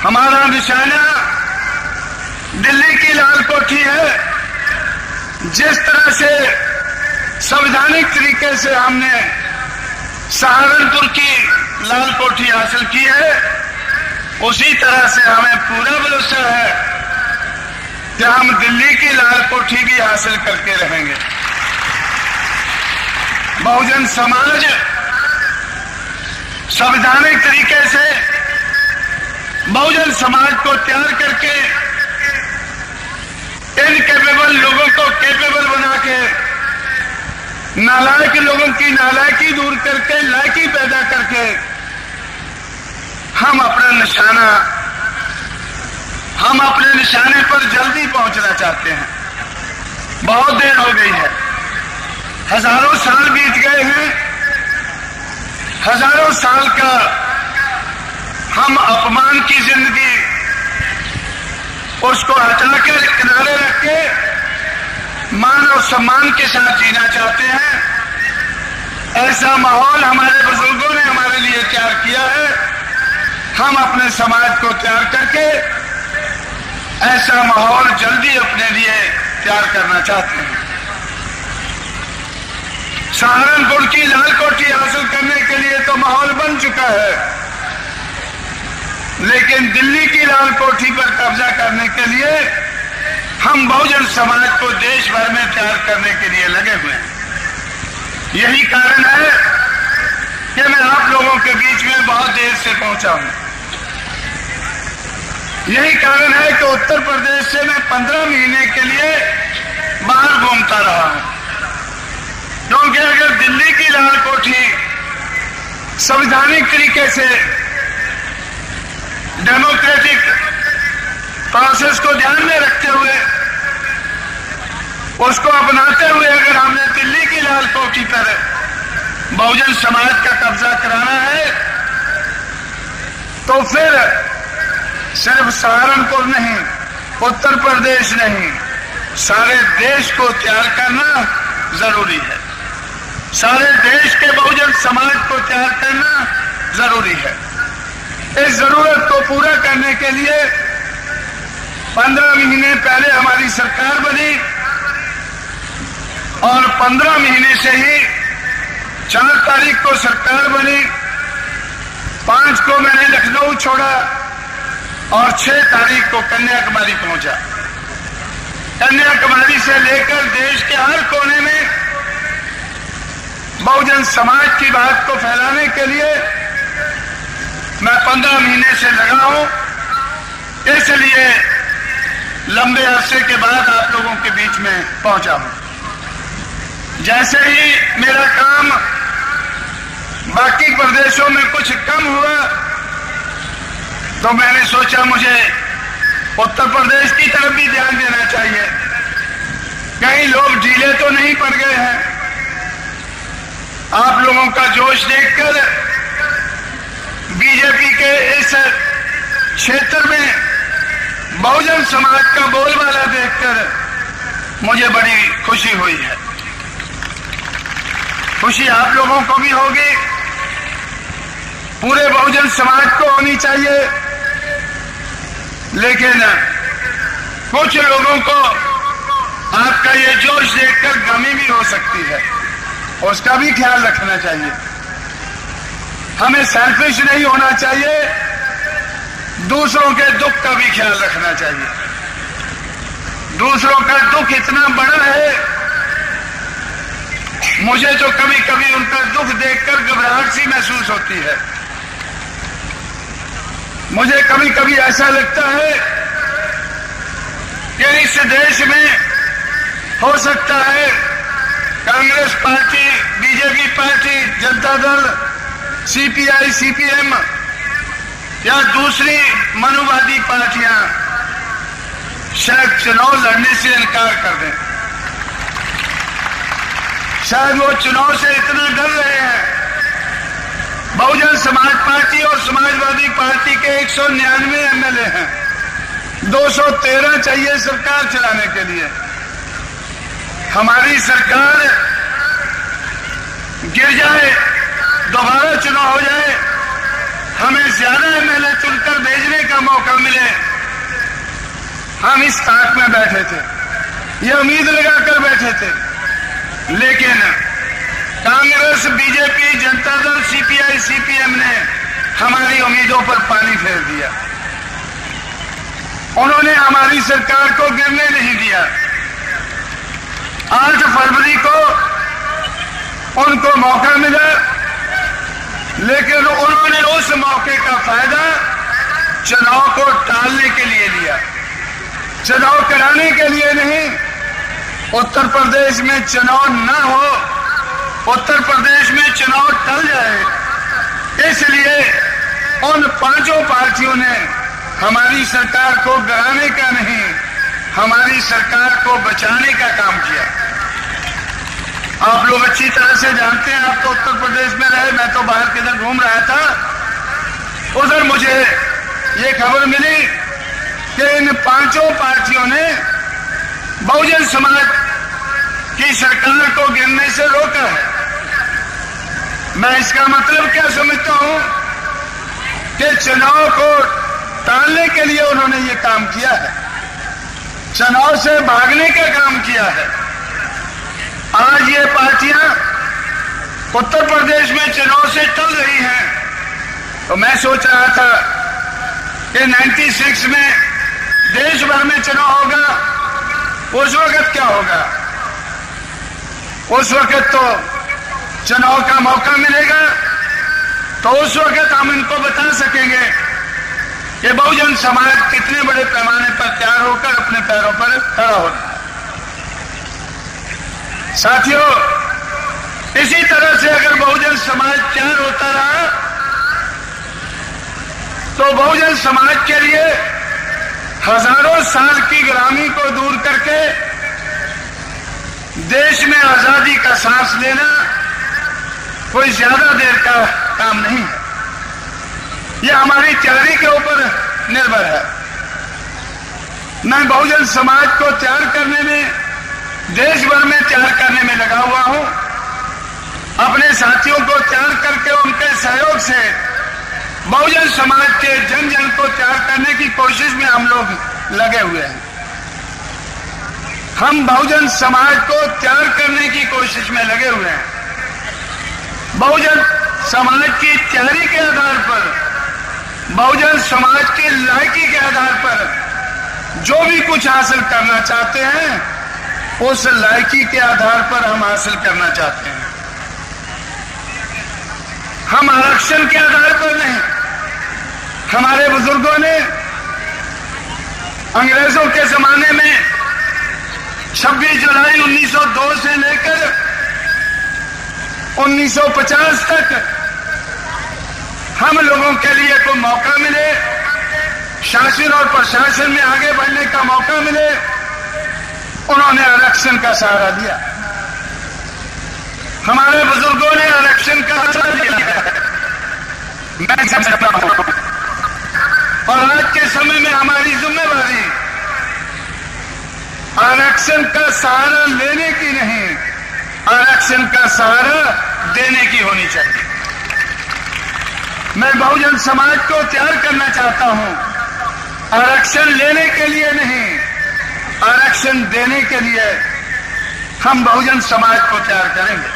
हमारा निशाना दिल्ली की लाल कोठी है। जिस तरह से संवैधानिक तरीके से हमने सहारनपुर की लाल कोठी हासिल की है, उसी तरह से हमें पूरा भरोसा है कि हम दिल्ली की लाल कोठी भी हासिल करके रहेंगे। बहुजन समाज संवैधानिक तरीके से बहुजन समाज को तैयार करके इनकेपेबल लोगों को केपेबल बना के, नालायक लोगों की नालायकी दूर करके लायकी पैदा करके हम अपने निशाने पर जल्दी पहुंचना चाहते हैं। बहुत देर हो गई है, हजारों साल बीत गए हैं। हजारों साल का हम अपमान की जिंदगी उसको हटाकर किनारे रख के मान और सम्मान के साथ जीना चाहते हैं। ऐसा माहौल हमारे बुजुर्गों ने हमारे लिए तैयार किया है। हम अपने समाज को तैयार करके ऐसा माहौल जल्दी अपने लिए तैयार करना चाहते हैं। सहारनपुर की लाल कोठी हासिल करने के लिए तो माहौल बन चुका है, लेकिन दिल्ली की लाल कोठी पर कब्जा करने के लिए हम बहुजन समाज को देश भर में तैयार करने के लिए लगे हुए हैं। यही कारण है कि मैं आप लोगों के बीच में बहुत देर से पहुंचा हूं। यही कारण है कि उत्तर प्रदेश से मैं 15 महीने के लिए बाहर घूमता रहा हूं, क्योंकि अगर दिल्ली की लाल कोठी संवैधानिक तरीके से डेमोक्रेटिक प्रोसेस को ध्यान में रखते हुए उसको अपनाते हुए अगर हमने दिल्ली की लाल कोठी पर बहुजन समाज का कब्जा कराना है, तो फिर सिर्फ सहारनपुर नहीं, उत्तर प्रदेश नहीं, सारे देश को तैयार करना जरूरी है। सारे देश के बहुजन समाज को तैयार करना जरूरी है। इस जरूरत को पूरा करने के लिए 15 महीने पहले हमारी सरकार बनी और 15 महीने से ही 4 तारीख को सरकार बनी, 5 को मैंने लखनऊ छोड़ा और 6 तारीख को कन्याकुमारी पहुंचा। कन्याकुमारी से लेकर देश के हर कोने में बहुजन समाज की बात को फैलाने के लिए मैं 15 महीने से लगा हूं। इसलिए लंबे अरसे के बाद आप लोगों के बीच में पहुंचा हूं। जैसे ही मेरा काम बाकी प्रदेशों में कुछ कम हुआ, तो मैंने सोचा मुझे उत्तर प्रदेश की तरफ भी ध्यान देना चाहिए। कहीं लोग ढीले तो नहीं पड़ गए हैं। आप लोगों का जोश देखकर, बीजेपी के इस क्षेत्र में बहुजन समाज का बोलबाला देखकर मुझे बड़ी खुशी हुई है। खुशी आप लोगों को भी होगी, पूरे बहुजन समाज को होनी चाहिए। लेकिन कुछ लोगों को आपका ये जोश देखकर गमी भी हो सकती है, उसका भी ख्याल रखना चाहिए। हमें सेल्फिश नहीं होना चाहिए, दूसरों के दुख का भी ख्याल रखना चाहिए। दूसरों का दुख इतना बड़ा है, मुझे तो कभी कभी उनका दुख देखकर घबराहट सी महसूस होती है। मुझे कभी कभी ऐसा लगता है कि इस देश में हो सकता है Congress party, BJP party, Janata Dal, CPI, CPM या दूसरी मनुवादी पार्टियां शायद चुनाव लड़ने से इनकार कर दें। शायद वो चुनाव से इतना डर रहे हैं। बहुजन समाज पार्टी और समाजवादी पार्टी के 199 एमएलए हैं, 213 चाहिए सरकार चलाने के लिए। हमारी सरकार गिर जाए, दोबारा चुनाव हो जाए, हमें ज्यादा एमएलए चुनकर भेजने का मौका इस ताक में बैठे थे, ये उम्मीद लगाकर बैठे थे, लेकिन Congress, BJP, Janata Dal, CPI, CPM ने हमारी उम्मीदों पर पानी फेर दिया। उन्होंने हमारी सरकार को गिरने नहीं दिया। 8 फरवरी को उनको मौका मिला, लेकिन उन्होंने उस मौके का फायदा चुनाव को टालने के लिए लिया, चुनाव कराने के लिए नहीं। उत्तर प्रदेश में चुनाव न हो, उत्तर प्रदेश में चुनाव टल जाए, इसलिए उन 5 पार्टियों ने हमारी सरकार को गिराने का नहीं, हमारी सरकार को बचाने का काम किया। आप लोग अच्छी तरह से जानते हैं, आप तो उत्तर प्रदेश में रहे, मैं तो बाहर किधर घूम रहा था। उधर मुझे ये खबर मिली कि इन 5 पार्टियों ने बहुजन समाज की सरकार को गिरने से रोका है। मैं इसका मतलब क्या समझता हूं कि चुनाव को टालने के लिए उन्होंने ये काम किया है, चुनाव से भागने का काम किया है। आज ये पार्टियां उत्तर प्रदेश में चुनाव से टल रही हैं, तो मैं सोच रहा था कि 96 में देश भर में चुनाव होगा, उस वक्त क्या होगा? उस वक्त तो चुनाव का मौका मिलेगा, तो उस वक्त हम इनको बता सकेंगे कि बहुजन समाज कितने बड़े पैमाने पर तैयार होकर अपने पैरों पर खड़ा हो रहा है। साथियों, इसी तरह से अगर बहुजन समाज तैयार होता रहा तो बहुजन समाज के लिए हजारों साल की गुलामी को दूर करके देश में आजादी का सांस लेना कोई ज्यादा देर का काम नहीं है। यह हमारी तैयारी के ऊपर निर्भर है। मैं बहुजन समाज को तैयार करने में, देश भर में तैयार करने में लगा हुआ हूं। अपने साथियों को तैयार करके उनके सहयोग से बहुजन समाज के जन जन को तैयार करने की कोशिश में हम लोग लगे हुए हैं। हम बहुजन समाज को तैयार करने की कोशिश में लगे हुए हैं। बहुजन समाज की तैयारी के आधार पर, बहुजन समाज की लायकी के आधार पर जो भी कुछ हासिल करना चाहते हैं, उस लायकी के आधार पर हम हासिल करना चाहते हैं। हम आरक्षण के आधार पर नहीं। हमारे बुजुर्गों ने अंग्रेजों के जमाने में 26 जुलाई 1902 से लेकर 1950 तक हम लोगों के लिए कोई मौका मिले, शासन और प्रशासन में आगे बढ़ने का मौका मिले, उन्होंने आरक्षण का सहारा लिया। हमारे बुजुर्गों ने आरक्षण का सहारा लिया है, मैं समझता हूं। और आज के समय में हमारी जिम्मेवारी आरक्षण का सहारा लेने की नहीं, आरक्षण का सहारा देने की होनी चाहिए। मैं बहुजन समाज को तैयार करना चाहता हूं, आरक्षण लेने के लिए नहीं, आरक्षण देने के लिए हम बहुजन समाज को तैयार करेंगे।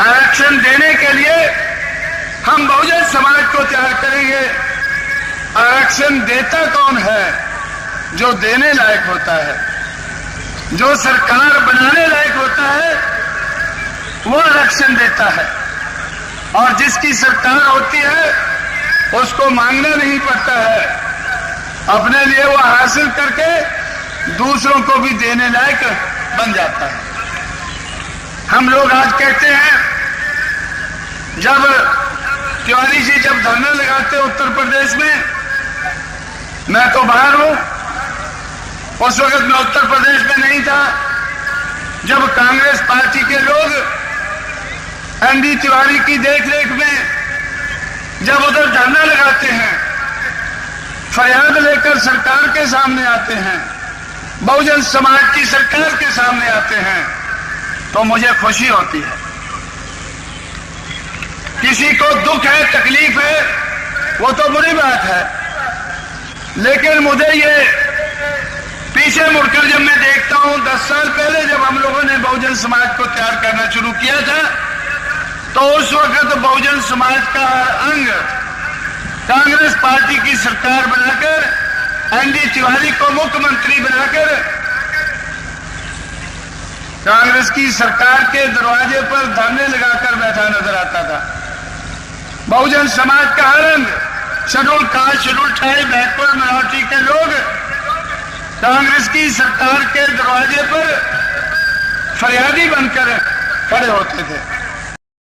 आरक्षण देने के लिए हम बहुजन समाज को तैयार करेंगे। आरक्षण देता कौन है? जो देने लायक होता है, जो सरकार बनाने लायक होता है, वो आरक्षण देता है। और जिसकी सरकार होती है उसको मांगना नहीं पड़ता है, अपने लिए वो हासिल करके दूसरों को भी देने लायक बन जाता है। हम लोग आज कहते हैं, जब तिवारी जी जब धरना लगाते उत्तर प्रदेश में, मैं तो बाहर हूं, उस वक्त मैं उत्तर प्रदेश में नहीं था, जब कांग्रेस पार्टी के लोग एनडी तिवारी की देखरेख में जब उधर धरना लगाते हैं, फरियाद लेकर सरकार के सामने आते हैं, बहुजन समाज की सरकार के सामने आते हैं, तो मुझे खुशी होती है। किसी को दुख है, तकलीफ है, वो तो बुरी बात है, लेकिन मुझे ये पीछे मुड़कर जब मैं देखता हूं 10 साल पहले जब हम लोगों ने बहुजन समाज को तैयार करना शुरू किया था, तो उस वक्त बहुजन समाज का अंग कांग्रेस पार्टी की सरकार बनाकर एनडी तिवारी को मुख्यमंत्री बनाकर कांग्रेस की सरकार के दरवाजे पर धरने लगाकर बैठा नजर आता था। बहुजन समाज का हर अंग, schedule caste, schedule tribe, backward minority के लोग कांग्रेस की सरकार के दरवाजे पर फरियादी बनकर खड़े होते थे।